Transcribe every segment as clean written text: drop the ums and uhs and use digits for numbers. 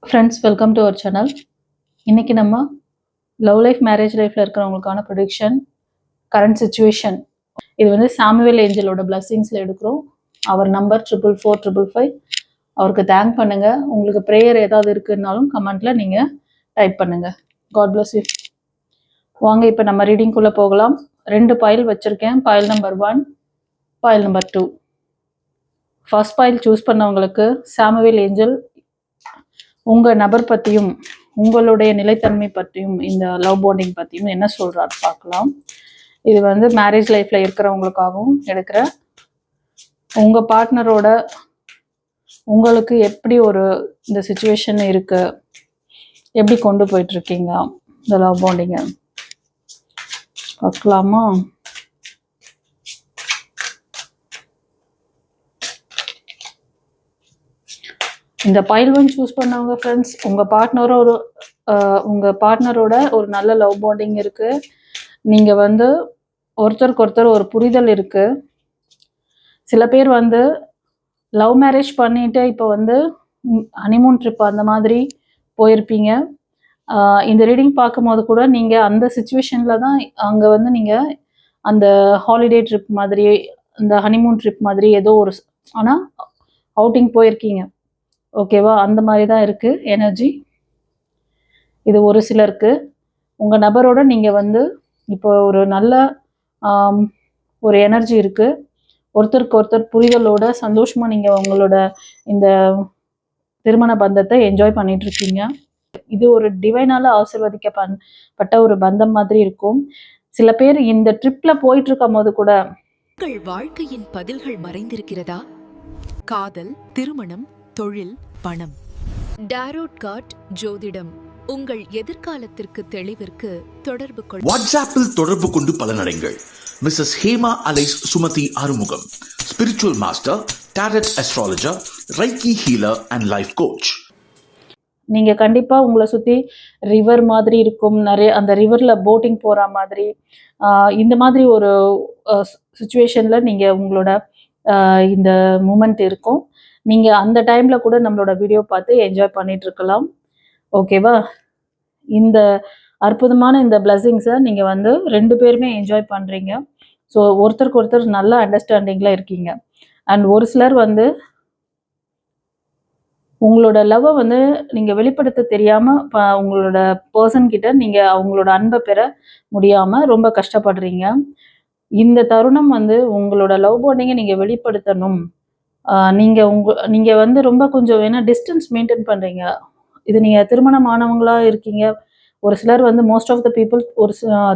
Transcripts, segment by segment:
Friends, welcome to our channel. இன்னைக்கு நம்ம love life, marriage லைஃப்ல இருக்கிறவங்களுக்கான ப்ரெடிக்ஷன், கரண்ட் சுச்சுவேஷன். இது வந்து சாமுவேல் ஏஞ்சலோட பிளஸ்ஸிங்ஸ்ல எடுக்கிறோம். அவர் நம்பர் 44455. அவருக்கு தேங்க் பண்ணுங்க. உங்களுக்கு ப்ரேயர் ஏதாவது இருக்குன்னாலும் கமெண்ட்ல நீங்க டைப் பண்ணுங்க. God bless you. வாங்க இப்போ நம்ம ரீடிங்குள்ள போகலாம். 2 பைல் வச்சிருக்கேன். File number 1, file number 2. First file choose பண்ணவங்களுக்கு சாமுவேல் ஏஞ்சல் உங்கள் நபர் பற்றியும் உங்களுடைய நிலைத்தன்மை பற்றியும் இந்த லவ் பாண்டிங் பற்றியும் என்ன சொல்கிறாரு பார்க்கலாம். இது வந்து மேரேஜ் லைஃப்பில் இருக்கிறவங்களுக்காகவும் எடுக்கிற உங்கள் பார்ட்னரோட உங்களுக்கு எப்படி ஒரு இந்த சுச்சுவேஷன் இருக்குது, எப்படி கொண்டு போயிட்டுருக்கீங்க இந்த லவ் பாண்டிங்கை பார்க்கலாமா. இந்த பைல் 1 சூஸ் பண்ணவங்க ஃப்ரெண்ட்ஸ், உங்கள் பார்ட்னரோட ஒரு நல்ல லவ் பாண்டிங் இருக்குது. நீங்கள் வந்து ஒருத்தருக்கு ஒருத்தர் ஒரு புரிதல் இருக்குது. சில பேர் வந்து லவ் மேரேஜ் பண்ணிட்டு இப்போ வந்து ஹனிமூன் ட்ரிப் அந்த மாதிரி போயிருப்பீங்க. இந்த ரீடிங் பார்க்கும்போது கூட நீங்கள் அந்த சுச்சுவேஷனில் தான் அங்கே வந்து நீங்கள் அந்த ஹாலிடே ட்ரிப் மாதிரி, இந்த ஹனிமூன் ட்ரிப் மாதிரி ஏதோ ஒரு ஆனால் அவுட்டிங் போயிருக்கீங்க. ஓகேவா, அந்த மாதிரி தான் இருக்குது எனர்ஜி. இது ஒரு சிலருக்கு. உங்கள் நபரோட நீங்கள் வந்து இப்போ ஒரு நல்ல ஒரு எனர்ஜி இருக்குது. ஒருத்தருக்கு ஒருத்தர் புரிதலோட சந்தோஷமாக நீங்கள் உங்களோட இந்த திருமண பந்தத்தை என்ஜாய் பண்ணிகிட்ருக்கீங்க. இது ஒரு டிவைனால் ஆசீர்வதிக்கப்பட்ட ஒரு பந்தம் மாதிரி இருக்கும். சில பேர் இந்த ட்ரிப்பில் போயிட்டுருக்கும் போது கூட உங்கள் வாழ்க்கையின் பதில்கள் மறைந்திருக்கிறதா? காதல், திருமணம், தொழில், பணம். டாரோட் கார்ட் ஜோதிடம் உங்கள் எதிர்காலத்திற்கு தெளிவிற்கு தொடர்பு கொள்ள வாட்ஸ்அப்பில் தொடர்பு கொண்டு பலனடைங்கள். Mrs Hema alias Sumathi Arumugam, spiritual master, tarot astrologer, reiki healer and life coach. நீங்கள் கண்டிப்பாக உங்களை சுற்றி ரிவர் மாதிரி இருக்கும், நிறைய அந்த ரிவரில் போட்டிங் போகிற மாதிரி இந்த மாதிரி ஒரு சுச்சுவேஷனில் நீங்கள் உங்களோட இந்த மூமெண்ட் இருக்கும். நீங்கள் அந்த டைமில் கூட நம்மளோட வீடியோ பார்த்து என்ஜாய் பண்ணிகிட்ருக்கலாம். ஓகேவா, இந்த அற்புதமான இந்த பிளஸ்ஸிங்ஸை நீங்கள் வந்து 2 பேருமே என்ஜாய் பண்ணுறீங்க. ஸோ ஒருத்தருக்கு ஒருத்தர் நல்ல அண்டர்ஸ்டாண்டிங்கில் இருக்கீங்க. அண்ட் ஒரு சிலர் வந்து உங்களோட லவ்வை வந்து நீங்கள் வெளிப்படுத்த தெரியாமல் உங்களோட பர்சன்கிட்ட நீங்கள் அவங்களோட அன்பை பெற முடியாமல் ரொம்ப கஷ்டப்படுறீங்க. இந்த தருணம் வந்து உங்களோட லவ் பாண்டிங்கை நீங்கள் வெளிப்படுத்தணும். நீங்கள் வந்து ரொம்ப கொஞ்சம் வேணா டிஸ்டன்ஸ் மெயின்டைன் பண்ணுறீங்க. இது நீங்கள் திருமணமானவங்களாக இருக்கீங்க. ஒரு சிலர் வந்து மோஸ்ட் ஆஃப் த பீப்புள் ஒரு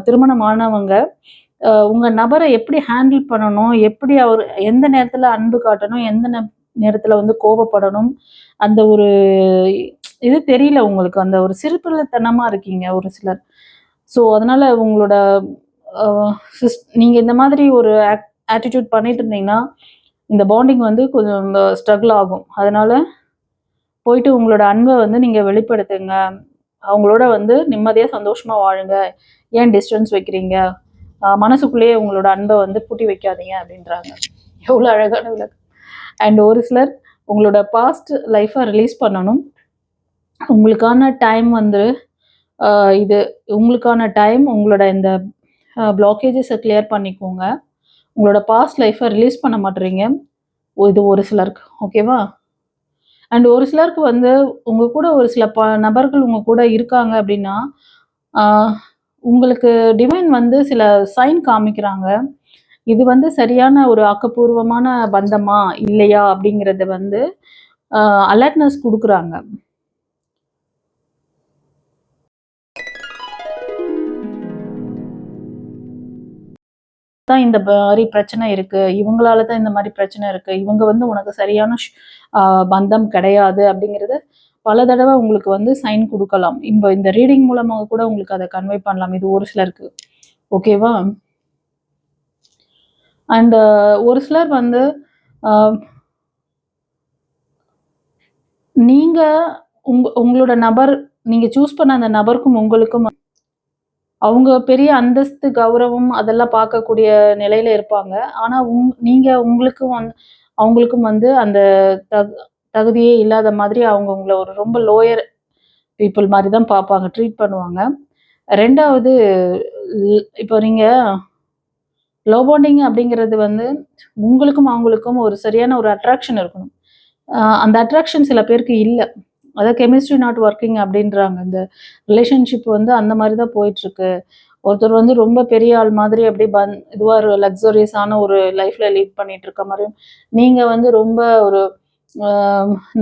திருமணமானவங்க உங்கள் நபரை எப்படி ஹேண்டில் பண்ணணும், எப்படி அவர் எந்த நேரத்தில் அன்பு காட்டணும், எந்த நேரத்தில் வந்து கோபப்படணும், அந்த ஒரு இது தெரியல உங்களுக்கு. அந்த ஒரு சிறுபிள்ளைத்தனமாக இருக்கீங்க ஒரு சிலர். ஸோ அதனால் உங்களோட நீங்கள் இந்த மாதிரி ஒரு ஆட்டிடியூட் பண்ணிட்டு இருந்தீங்கன்னா இந்த பாண்டிங் வந்து கொஞ்சம் ஸ்ட்ரகிள் ஆகும். அதனால் போயிட்டு உங்களோட அன்பை வந்து நீங்கள் வெளிப்படுத்துங்க. அவங்களோட வந்து நிம்மதியாக சந்தோஷமாக வாழுங்க. ஏன் டிஸ்டன்ஸ் வைக்கிறீங்க? மனசுக்குள்ளேயே உங்களோட அன்பை வந்து பூட்டி வைக்காதீங்க அப்படின்றாங்க. எவ்வளோ அழகான விளக்கம். அண்ட் ஒரு சிலர் உங்களோட பாஸ்ட் லைஃப்பை ரிலீஸ் பண்ணணும். உங்களுக்கான டைம் வந்து இது உங்களுக்கான டைம். உங்களோட இந்த பிளாக்கேஜஸை கிளியர் பண்ணிக்கோங்க. உங்களோட பாஸ்ட் லைஃப்பை ரிலீஸ் பண்ண மாட்டேறீங்க. இது ஒரு சிலருக்கு. ஓகேவா. அண்ட் ஒரு சிலருக்கு வந்து உங்கள் கூட ஒரு சில நபர்கள் உங்கள் கூட இருக்காங்க அப்படின்னா உங்களுக்கு டிவைன் வந்து சில சைன் காமிக்கிறாங்க. இது வந்து சரியான ஒரு ஆக்கப்பூர்வமான பந்தமா இல்லையா அப்படிங்கிறத வந்து அலர்ட்னஸ் கொடுக்குறாங்க. தான் இந்த மாதிரி பிரச்சனை இருக்கு, இவங்களால தான் இந்த மாதிரி பிரச்சனை இருக்கு, இவங்க வந்து உனக்கு சரியான பந்தம் கிடையாது அப்படிங்கிறது பல தடவை உங்களுக்கு வந்து சைன் கொடுக்கலாம். இந்த ரீடிங் மூலமாக கூட உங்களுக்கு அதை கன்வே பண்ணலாம். இது ஒரு சிலருக்கு. ஓகேவா. அண்ட் ஒரு சிலர் வந்து நீங்க உங்களோட நபர், நீங்க சூஸ் பண்ண அந்த நபருக்கும் உங்களுக்கும் அவங்க பெரிய அந்தஸ்து, கௌரவம் அதெல்லாம் பார்க்கக்கூடிய நிலையில இருப்பாங்க. ஆனா நீங்க உங்களுக்கும் அவங்களுக்கும் வந்து அந்த தகுதியே இல்லாத மாதிரி அவங்க உங்கள ஒரு ரொம்ப லோயர் பீப்புள் மாதிரி தான் பார்ப்பாங்க, ட்ரீட் பண்ணுவாங்க. ரெண்டாவது, இப்போ நீங்கள் லவ் பாண்டிங் அப்படிங்கிறது வந்து உங்களுக்கும் அவங்களுக்கும் ஒரு சரியான ஒரு அட்ராக்ஷன் இருக்கணும். அந்த அட்ராக்ஷன் சில பேருக்கு இல்லை. அதாவது கெமிஸ்ட்ரி நாட் ஒர்க்கிங் அப்படின்றாங்க. இந்த ரிலேஷன்ஷிப் வந்து அந்த மாதிரி தான் போயிட்டுருக்கு. ஒருத்தர் வந்து ரொம்ப பெரிய ஆள் மாதிரி அப்படி இதுவாக ஒரு லக்ஸரியஸான ஒரு லைஃப்பில் லீட் பண்ணிட்டு இருக்க மாதிரியும், நீங்கள் வந்து ரொம்ப ஒரு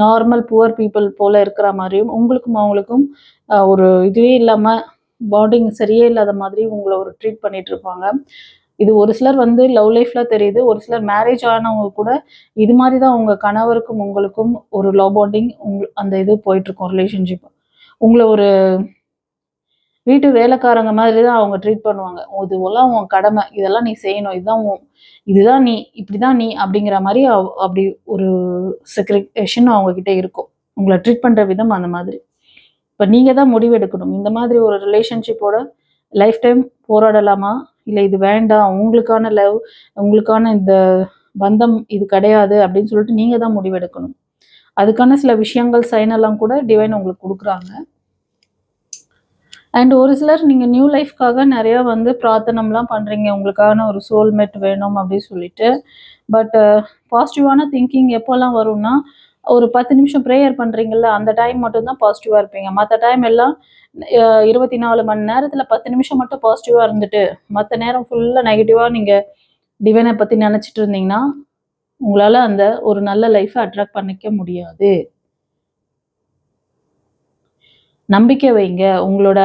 நார்மல் புவர் பீப்புள் போல் இருக்கிற மாதிரியும், உங்களுக்கும் அவங்களுக்கும் ஒரு இதுவே இல்லாமல் பாண்டிங் சரியே இல்லாத மாதிரி உங்களை ஒரு ட்ரீட் பண்ணிட்டு இருப்பாங்க. இது ஒரு சிலர் வந்து லவ் லைஃப்ல தெரியுது. ஒரு சிலர் மேரேஜ் ஆனவங்க கூட இது மாதிரி தான் உங்க கணவருக்கும் உங்களுக்கும் ஒரு லவ் பாண்டிங் அந்த இது போயிட்டுருக்கும் ரிலேஷன்ஷிப். உங்கள ஒரு வீட்டு வேலைக்காரங்க மாதிரி தான் அவங்க ட்ரீட் பண்ணுவாங்க. இதுவெல்லாம் உன் கடமை. இதெல்லாம் நீ செய்யணும். இதுதான் நீ, இப்படிதான் நீ அப்படிங்கிற மாரி அப்படி ஒரு செக்ரிகேஷன் அவங்க கிட்ட இருக்கும். உங்கள ட்ரீட் பண்ற விதம் அந்த மாதிரி. இப்ப நீங்க தான் முடிவெடுக்கணும். இந்த மாதிரி ஒரு ரிலேஷன்ஷிப்போட லைஃப் டைம் போராடலாமா? இல்ல இது வேண்டாம், உங்களுக்கான உங்களுக்கான இந்த பந்தம் இது கிடையாது அப்படின்னு சொல்லிட்டு நீங்க தான் முடிவெடுக்கணும். அதுக்கான சில விஷயங்கள், சைன் எல்லாம் கூட டிவைன் உங்களுக்கு குடுக்குறாங்க. அண்ட் ஒரு சிலர் நீங்க நியூ லைஃப்க்காக நிறைய வந்து பிரார்த்தனைலாம் பண்றீங்க. உங்களுக்கான ஒரு சோல்மேட் வேணும் அப்படின்னு சொல்லிட்டு. பட் பாசிட்டிவான திங்கிங் எப்போல்லாம் வரும்னா, ஒரு 10 நிமிஷம் ப்ரேயர் பண்றீங்கல்ல, அந்த டைம் மட்டும் தான் பாசிட்டிவா இருப்பீங்க. மற்ற டைம் எல்லாம் 24 மணி நேரத்துல 10 நிமிஷம் மட்டும் பாசிட்டிவா இருந்துட்டு, மற்ற நேரம் ஃபுல்லா நெகட்டிவா நீங்க டிவைனை பத்தி நினைச்சிட்டு இருந்தீங்கன்னா, உங்களால அந்த ஒரு நல்ல லைஃபை அட்ராக்ட் பண்ணிக்க முடியாது. நம்பிக்கை வைங்க. உங்களோட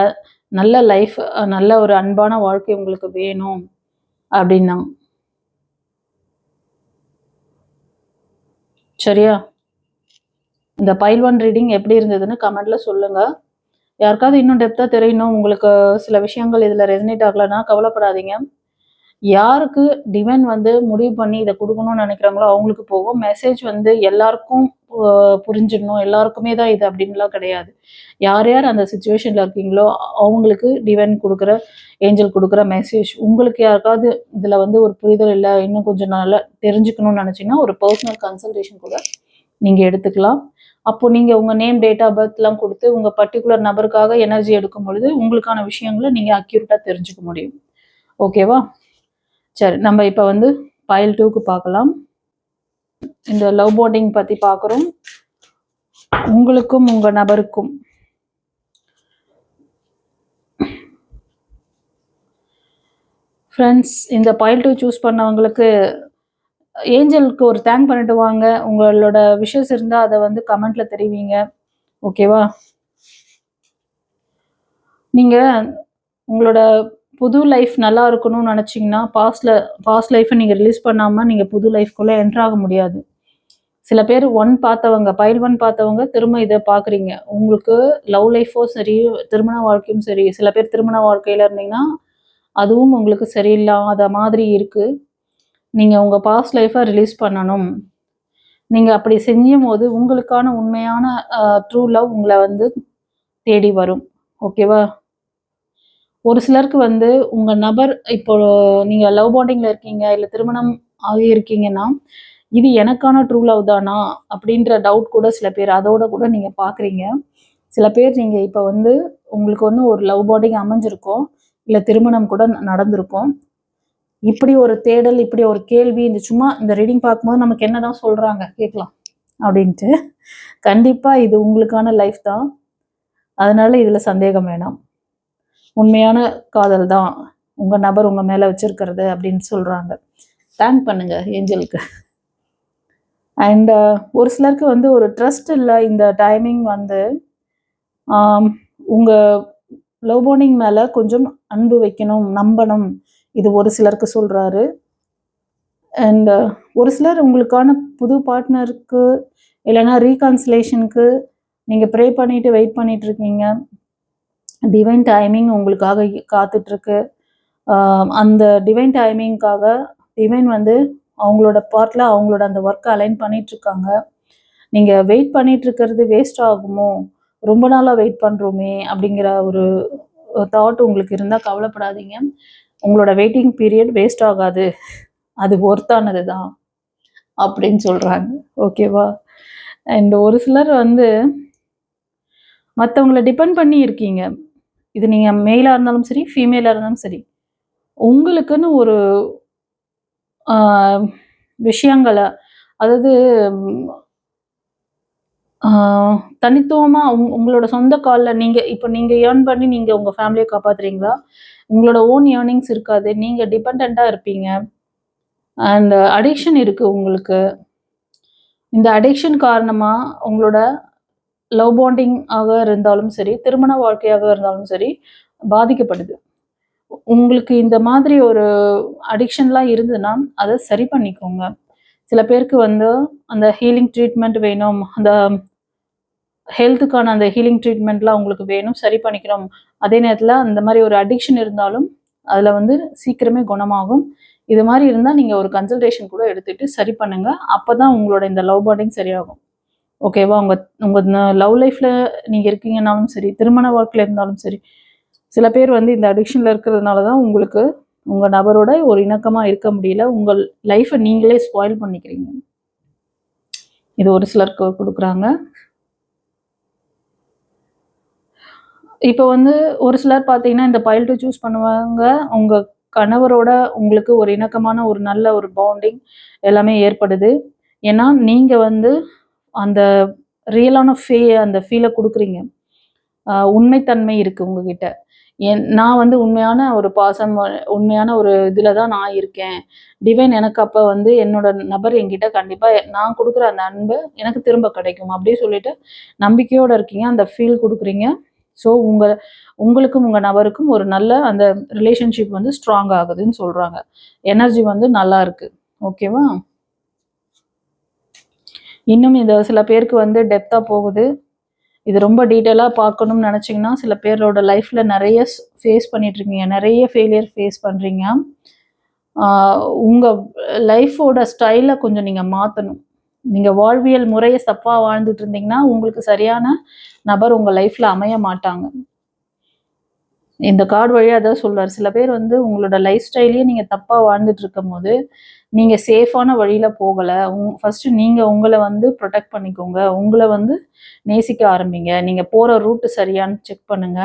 நல்ல லைஃப், நல்ல ஒரு அன்பான வாழ்க்கை உங்களுக்கு வேணும் அப்படின்னா. சரியா? இந்த பைல் 1 ரீடிங் எப்படி இருந்ததுன்னு கமெண்ட்ல சொல்லுங்க. யாருக்காவது இன்னும் டெப்த்தா தெரியணும், உங்களுக்கு சில விஷயங்கள் இதுல ரெசனேட் ஆகலைன்னா கவலைப்படாதீங்க. யாருக்கு டிவைன் வந்து முடிவு பண்ணி இதை கொடுக்கணும்னு நினைக்கிறாங்களோ அவங்களுக்கு போகும். மெசேஜ் வந்து எல்லாருக்கும் புரிஞ்சிடணும், எல்லாருக்குமே தான் இது அப்படின்லாம் கிடையாது. யார் யார் அந்த சுச்சுவேஷன்ல இருக்கீங்களோ அவங்களுக்கு டிவைன் கொடுக்குற, ஏஞ்சல் கொடுக்குற மெசேஜ். உங்களுக்கு யாருக்காவது இதுல வந்து ஒரு புரிதல் இல்லை, இன்னும் கொஞ்சம் நல்லா தெரிஞ்சுக்கணும்னு நினைச்சீங்கன்னா ஒரு பர்சனல் கன்சல்டேஷன் கூட நீங்க எடுத்துக்கலாம். அப்போ நீங்க உங்க நேம், டேட் ஆஃப் பர்த் எல்லாம் கொடுத்து உங்க பர்டிகுலர் நபருக்காக எனர்ஜி எடுக்கும் பொழுது உங்களுக்கான விஷயங்களை நீங்க அக்யூரேட்டா தெரிஞ்சுக்க முடியும். ஓகேவா? சரி, நம்ம இப்போ வந்து பைல் 2க்கு பார்க்கலாம். இந்த லவ் பாண்டிங் பத்தி பார்க்குறோம். உங்களுக்கும் உங்க நபருக்கும். ஃப்ரெண்ட்ஸ், இந்த பைல் 2 சூஸ் பண்ணவங்களுக்கு ஏஞ்சலுக்கு ஒரு தேங்க் பண்ணிட்டு வாங்க. உங்களோட விஷஸ் இருந்தால் அதை வந்து கமெண்ட்ல தெரிவிங்க. ஓகேவா? நீங்க உங்களோட புது லைஃப் நல்லா இருக்கணும்னு நினச்சிங்கன்னா பாஸ்ட் லைஃப்பை நீங்கள் ரிலீஸ் பண்ணாமல் நீங்கள் புது லைஃப்குள்ளே என்ட்ரு ஆக முடியாது. சில பேர் பைல் 1 பார்த்தவங்க திரும்ப இதை பார்க்குறீங்க. உங்களுக்கு லவ் லைஃபோ சரி, திருமண வாழ்க்கையும் சரி, சில பேர் திருமண வாழ்க்கையில் இருந்தீங்கன்னா அதுவும் உங்களுக்கு சரியில்லாத மாதிரி இருக்குது. நீங்கள் உங்கள் பாஸ்ட் லைஃப்பை ரிலீஸ் பண்ணணும். நீங்கள் அப்படி செய்யும் போது உங்களுக்கான உண்மையான ட்ரூ லவ் உங்களை வந்து தேடி வரும். ஓகேவா? ஒரு சிலருக்கு வந்து உங்கள் நபர் இப்போ நீங்கள் லவ் பாண்டிங்கில் இருக்கீங்க, இல்லை திருமணம் ஆகி இருக்கீங்கன்னா, இது எனக்கான ட்ரூ லவ் தானா அப்படின்ற டவுட் கூட சில பேர் அதோட கூட நீங்கள் பார்க்குறீங்க. சில பேர் நீங்கள் இப்போ வந்து உங்களுக்கு வந்து ஒரு லவ் பாண்டிங் அமைஞ்சிருக்கும், இல்லை திருமணம் கூட நடந்திருக்கும். இப்படி ஒரு தேடல், இப்படி ஒரு கேள்வி, சும்மா இந்த ரீடிங் பார்க்கும்போது நமக்கு என்னதான் சொல்கிறாங்க கேட்கலாம் அப்படின்ட்டு. கண்டிப்பாக இது உங்களுக்கான லைஃப் தான். அதனால இதில் சந்தேகம் வேணாம். உண்மையான காதல் தான் உங்கள் நபர் உங்கள் மேலே வச்சிருக்கிறது அப்படின்னு சொல்கிறாங்க. தேங்க் பண்ணுங்க ஏஞ்சலுக்கு. அண்ட் ஒரு சிலருக்கு வந்து ஒரு ட்ரஸ்ட் இல்லை. இந்த டைமிங் வந்து உங்கள் லவ் பாண்டிங் மேலே கொஞ்சம் அன்பு வைக்கணும், நம்பணும். இது ஒரு சிலருக்கு சொல்கிறாரு. அண்ட் ஒரு சிலர் உங்களுக்கான புது பார்ட்னருக்கு இல்லைன்னா ரீகான்சிலேஷனுக்கு நீங்கள் ப்ரே பண்ணிட்டு வெயிட் பண்ணிட்டு இருக்கீங்க. டிவைன் டைமிங் உங்களுக்காக காத்துட்ருக்கு. அந்த டிவைன் டைமிங்காக டிவைன் வந்து அவங்களோட பார்ட்டில் அவங்களோட அந்த ஒர்க்கை அலைன் பண்ணிகிட்ருக்காங்க. நீங்கள் வெயிட் பண்ணிகிட்ருக்கிறது வேஸ்ட் ஆகுமோ, ரொம்ப நாளாக வெயிட் பண்ணுறோமே அப்படிங்கிற ஒரு தாட் உங்களுக்கு இருந்தால் கவலைப்படாதீங்க. உங்களோட வெயிட்டிங் பீரியட் வேஸ்ட் ஆகாது, அது ஒர்த்தானது தான் அப்படின்னு சொல்கிறாங்க. ஓகேவா? அண்ட் ஒரு சிலர் வந்து மற்றவங்கள டிபெண்ட் பண்ணி இருக்கீங்க. இது நீங்கள் மேலாக இருந்தாலும் சரி, ஃபீமேலாக இருந்தாலும் சரி. உங்களுக்குன்னு ஒரு விஷயங்கள அதாவது தனித்துவமா உங்களோட சொந்த கால்ல இப்ப நீங்க ஏர்ன் பண்ணி நீங்க உங்க ஃபேமிலிய காப்பாத்துறீங்களா? உங்களோட ஓன் ஏர்னிங்ஸ் இருக்காது. நீங்க டிபெண்டன்ட்டா இருப்பீங்க. அண்ட் அடிக்ஷன் இருக்கு உங்களுக்கு. இந்த அடிக்ஷன் காரணமா உங்களோட லவ் பாண்டிங் ஆக இருந்தாலும் சரி, திருமண வாழ்க்கையாக இருந்தாலும் சரி, பாதிக்கப்படுது. உங்களுக்கு இந்த மாதிரி ஒரு அடிக்ஷன்லாம் இருந்ததுன்னா, அத சரி பண்ணிக்கோங்க. சில பேருக்கு வந்து அந்த ஹீலிங் ட்ரீட்மெண்ட் வேணும். அந்த ஹெல்த்துக்கான அந்த ஹீலிங் ட்ரீட்மெண்ட்லாம் உங்களுக்கு வேணும். சரி பண்ணிக்கணும். அதே நேரத்தில அந்த மாரி ஒரு அடிக்ஷன் இருந்தாலும், அதில வந்து சீக்கிரமே குணமாகும். இது மாரி இருந்தா நீங்க ஒரு கன்சல்டேஷன் கூட எடுத்துட்டு சரி பண்ணுங்க. அப்பதான் உங்களோட இந்த லவ் பாண்டிங் சரியாகும். ஓகேவா? உங்க உங்க லவ் லைஃப்ல நீங்க இருக்கீங்கன்னாலும் சரி, திருமண வாழ்க்கையில இருந்தாலும் சரி, சில பேர் வந்து இந்த அடிக்ஷன்ல இருக்கிறதுனால தான் உங்களுக்கு உங்க நபரோட ஒரு இணக்கமா இருக்க முடியல. உங்கள் லைஃப நீங்களே ஸ்பாயில் பண்ணிக்கிறீங்க. இது ஒரு சிலருக்கு குடுக்குறாங்க. இப்போ வந்து ஒரு சிலர் பார்த்தீங்கன்னா, இந்த பைல் டூ சூஸ் பண்ணுவாங்க. உங்க கணவரோட உங்களுக்கு ஒரு இணக்கமான ஒரு நல்ல ஒரு பாண்டிங் எல்லாமே ஏற்படுது. ஏன்னா, நீங்க வந்து அந்த ரியலான அந்த ஃபீல குடுக்குறீங்க. உண்மைத்தன்மை இருக்கு உங்ககிட்ட. நான் வந்து உண்மையான ஒரு பாசம், உண்மையான ஒரு இதில தான் நான் இருக்கேன். டிவைன் எனக்கு அப்ப வந்து என்னோட நபர் என்கிட்ட கண்டிப்பா நான் குடுக்குற அந்த அன்பு எனக்கு திரும்ப கிடைக்கும். அப்டியே சொல்லிட்டு நம்பிக்கையோட இருக்கீங்க. அந்த ஃபீல் குடுக்குறீங்க. ஸோ உங்களுக்கும் உங்க நபருக்கும் ஒரு நல்ல அந்த ரிலேஷன்ஷிப் வந்து ஸ்ட்ராங் ஆகுதுன்னு சொல்றாங்க. எனர்ஜி வந்து நல்லா இருக்கு. ஓகேவா? இன்னும் இந்த சில பேருக்கு வந்து டெப்த்தா போகுது. இது ரொம்ப டீட்டெயிலா பார்க்கணும்னு நினச்சிங்கன்னா, சில பேரோட லைஃப்ல நெறைய ஃபேஸ் பண்ணிட்டுருக்கீங்க. நெறைய ஃபெயிலியர் ஃபேஸ் பண்றீங்க. ஆ உங்க லைஃபோட ஸ்டைல கொஞ்சம் நீங்க மாத்தணும். நீங்க வாழ்வியல் முறைய தப்பா வாழ்ந்துட்டு இருந்தீங்கன்னா, உங்களுக்கு சரியான நபர் உங்க லைஃப்ல அமைய மாட்டாங்க. இந்த கார்ட் வழியா அதான் சொல்றாரு. சில பேர் வந்து உங்களோட லைஃப் ஸ்டைலயே நீங்க தப்பா வாழ்ந்துட்டு இருக்கும்போது, நீங்க சேஃபான வழியில போகல. ஃபர்ஸ்ட்டு நீங்க உங்கள வந்து புரொடெக்ட் பண்ணிக்கோங்க. உங்கள வந்து நேசிக்க ஆரம்பிங்க. நீங்க போற ரூட் சரியான்னு செக் பண்ணுங்க.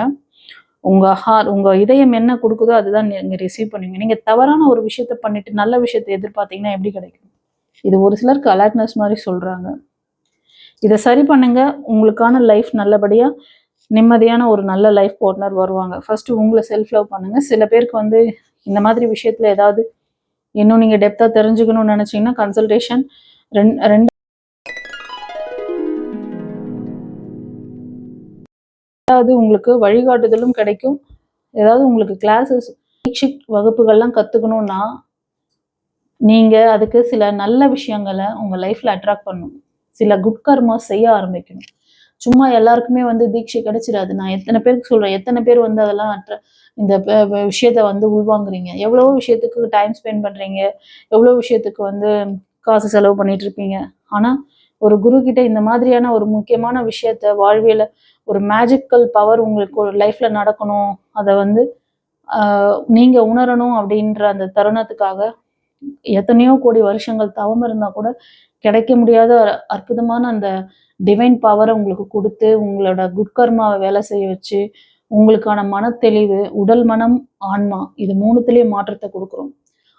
உங்க இதயம் என்ன குடுக்குதோ அதுதான் நீங்க ரிசீவ் பண்ணுவீங்க. நீங்க தவறான ஒரு விஷயத்த பண்ணிட்டு, நல்ல விஷயத்த எதிர்பார்த்தீங்கன்னா எப்படி கிடைக்கும்? இது ஒரு சிலருக்கு அலர்ட்னஸ் மாரி சொல்றாங்க. இத சரி பண்ணுங்க. உங்களுக்கான லைஃப் நல்லபடியா நிம்மதியான ஒரு நல்ல லைஃப் பார்ட்னர் வருவாங்க. ஃபர்ஸ்ட்டு உங்கள செல்ஃப் லவ் பண்ணுங்க. சில பேருக்கு வந்து இந்த மாதிரி விஷயத்துல ஏதாவது இன்னும் நீங்க டெப்த்தா தெரிஞ்சுக்கணும்னு நினைச்சீங்கன்னா, கன்சல்டேஷன் 2வது உங்களுக்கு வழிகாட்டுதலும் கிடைக்கும். ஏதாவது உங்களுக்கு கிளாஸஸ் தீக்ஷித் வகுப்புகள்லாம் கத்துக்கணும்னா, நீங்க அதுக்கு சில நல்ல விஷயங்கள உங்க லைஃப்ல அட்ராக்ட் பண்ணணும். சில குட் கர்மாஸ் செய்ய ஆரம்பிக்கணும். சும்மா எல்லாருக்குமே வந்து தீட்சை கிடைச்சிடாது. நான் எத்தன பேருக்கு சொல்றேன். எத்தன பேர் வந்து அதெல்லாம் இந்த விஷயத்த வந்து உள்வாங்குறீங்க. எவ்வளவோ விஷயத்துக்கு டைம் ஸ்பெண்ட் பண்றீங்க. எவ்வளோ விஷயத்துக்கு வந்து காசு செலவு பண்ணிட்டு இருப்பீங்க. ஆனா, ஒரு குரு கிட்ட இந்த மாதிரியான ஒரு முக்கியமான விஷயத்த வாழ்வியல ஒரு மேஜிக்கல் பவர் உங்களுக்கு ஒரு லைஃப்ல நடக்கணும். அத வந்து நீங்க உணரணும் அப்படின்ற அந்த தருணத்துக்காக எத்தனையோ கோடி வருஷங்கள் தவம் இருந்தா கூட கிடைக்க முடியாத அற்புதமான அந்த டிவைன் பவரை உங்களுக்கு கொடுத்து உங்களோட குட் கர்மாவை வேலை செய்ய வச்சு உங்களுக்கான மனத்தெளிவு, உடல், மனம், ஆன்மா இது 3த்துலயும் மாற்றத்தை கொடுக்குறோம்.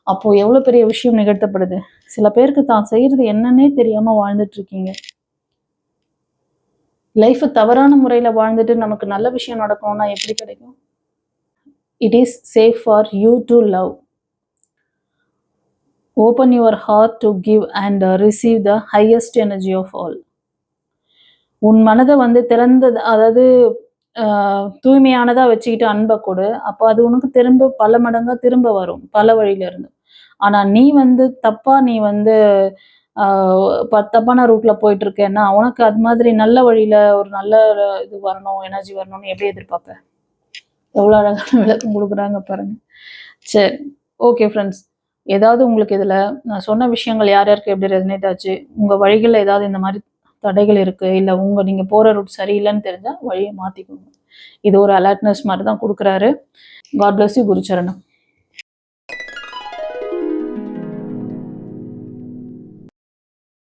அப்போ எவ்வளவு பெரிய விஷயம் நிகழ்த்தப்படுது. சில பேருக்கு தான் செய்யறது என்னன்னே தெரியாம வாழ்ந்துட்டு இருக்கீங்க. லைஃப் தவறான முறையில வாழ்ந்துட்டு நமக்கு நல்ல விஷயம் நடக்கணும்னா எப்படி கிடைக்கும்? It is safe for you to love. Open your heart to give and receive the highest energy of all. உன் மனதை வந்து திறந்தது, அதாவது தூய்மையானதா வச்சுக்கிட்டு அன்பை கொடு. அப்போ அது உனக்கு திரும்ப பல மடங்கா திரும்ப வரும் பல வழியில இருந்து. ஆனா நீ வந்து தப்பா நீ வந்து தப்பான ரூட்ல போயிட்டு இருக்கேன்னா உனக்கு அது மாதிரி நல்ல வழியில ஒரு நல்ல இது வரணும், எனர்ஜி வரணும்னு எப்படி எதிர்பார்ப்ப? எவ்வளோ அழகான விளக்கம் கொடுக்குறாங்க பாருங்க. சரி, ஓகே ஃப்ரெண்ட்ஸ். ஏதாவது உங்களுக்கு இதுல நான் சொன்ன விஷயங்கள் யார் யாருக்கு எப்படி ரெசனேட் ஆச்சு, உங்க வழிகள்ல ஏதாவது இந்த மாதிரி தடைகள் இருக்கு, இல்ல நீங்க போற ரூட் சரியில்லைன்னு தெரிஞ்சா வழியை மாத்திக்கோங்க. இது ஒரு அலர்ட்னஸ் மாதிரி தான் கொடுக்குறாரு. God bless you. குருச்சரணம்.